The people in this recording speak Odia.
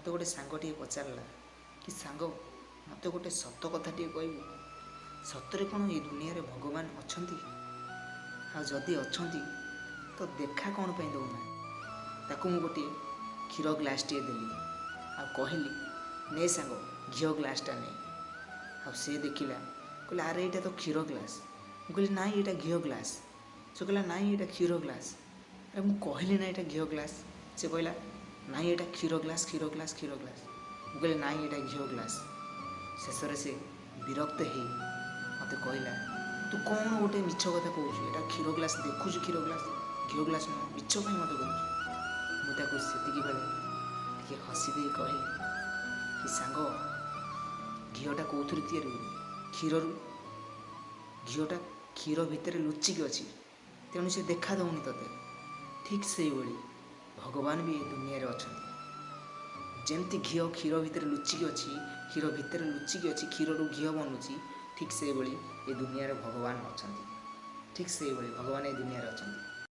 ମୋତେ ଗୋଟେ ସାଙ୍ଗଟିଏ ପଚାରିଲା କି ସାଙ୍ଗ ମୋତେ ଗୋଟେ ସତ କଥାଟିଏ କହିବୁ, ସତରେ କ'ଣ ଏଇ ଦୁନିଆରେ ଭଗବାନ ଅଛନ୍ତି? ଆଉ ଯଦି ଅଛନ୍ତି ତ ଦେଖା କ'ଣ ପାଇଁ ଦେଉନା? ତାକୁ ମୁଁ ଗୋଟିଏ କ୍ଷୀର ଗ୍ଲାସ୍ଟିଏ ଦେଲି ଆଉ କହିଲି ନେ ସାଙ୍ଗ ଘିଅ ଗ୍ଲାସ୍ଟା ନେ। ଆଉ ସେ ଦେଖିଲା କହିଲା ଆରେ ଏଇଟା ତ କ୍ଷୀର ଗ୍ଲାସ୍। ମୁଁ କହିଲି ନାଇଁ ଏଇଟା ଘିଅ ଗ୍ଲାସ୍। ସେ କହିଲା ନାଇଁ ଏଇଟା କ୍ଷୀର ଗ୍ଲାସ୍। ଆରେ ମୁଁ କହିଲି ନା ଏଇଟା ଘିଅ ଗ୍ଲାସ୍। ସେ କହିଲା ନାଇଁ ଏଇଟା କ୍ଷୀର ଗ୍ଲାସ୍ କ୍ଷୀର ଗ୍ଲାସ୍ କ୍ଷୀର ଗ୍ଲାସ୍। ମୁଁ କହିଲି ନାଇଁ ଏଇଟା ଘିଅ ଗ୍ଲାସ୍। ଶେଷରେ ସେ ବିରକ୍ତ ହେଇ ମୋତେ କହିଲା ତୁ କ'ଣ ଗୋଟେ ମିଛ କଥା କହୁଛୁ, ଏଇଟା କ୍ଷୀର ଗ୍ଲାସ୍ ଦେଖୁଛୁ କ୍ଷୀର ଗ୍ଲାସ୍, ଘିଅ ଗ୍ଲାସ୍ ନୁହଁ, ମିଛ ପାଇଁ ମୋତେ କହୁଛୁ। ମୁଁ ତାକୁ ସେତିକି ବେଳେ ଟିକେ ହସି ଦେଇ କହିଲି କି ସାଙ୍ଗ ଘିଅଟା କେଉଁଥିରୁ ତିଆରି ହୁଏ? କ୍ଷୀରରୁ। ଘିଅଟା କ୍ଷୀର ଭିତରେ ଲୁଚିକି ଅଛି, ତେଣୁ ସେ ଦେଖା ଦେଉନି ତତେ। ଠିକ୍ ସେଇଭଳି ଭଗବାନ ବି ଏ ଦୁନିଆରେ ଅଛନ୍ତି। ଯେମିତି ଘିଅ କ୍ଷୀର ଭିତରେ ଲୁଚିକି ଅଛି, କ୍ଷୀର ଭିତରେ ଲୁଚିକି ଅଛି, କ୍ଷୀରରୁ ଘିଅ ବନୁଛି, ଠିକ୍ ସେଇଭଳି ଏ ଦୁନିଆରେ ଭଗବାନ ଅଛନ୍ତି। ଠିକ୍ ସେଇଭଳି ଭଗବାନ ଏ ଦୁନିଆରେ ଅଛନ୍ତି।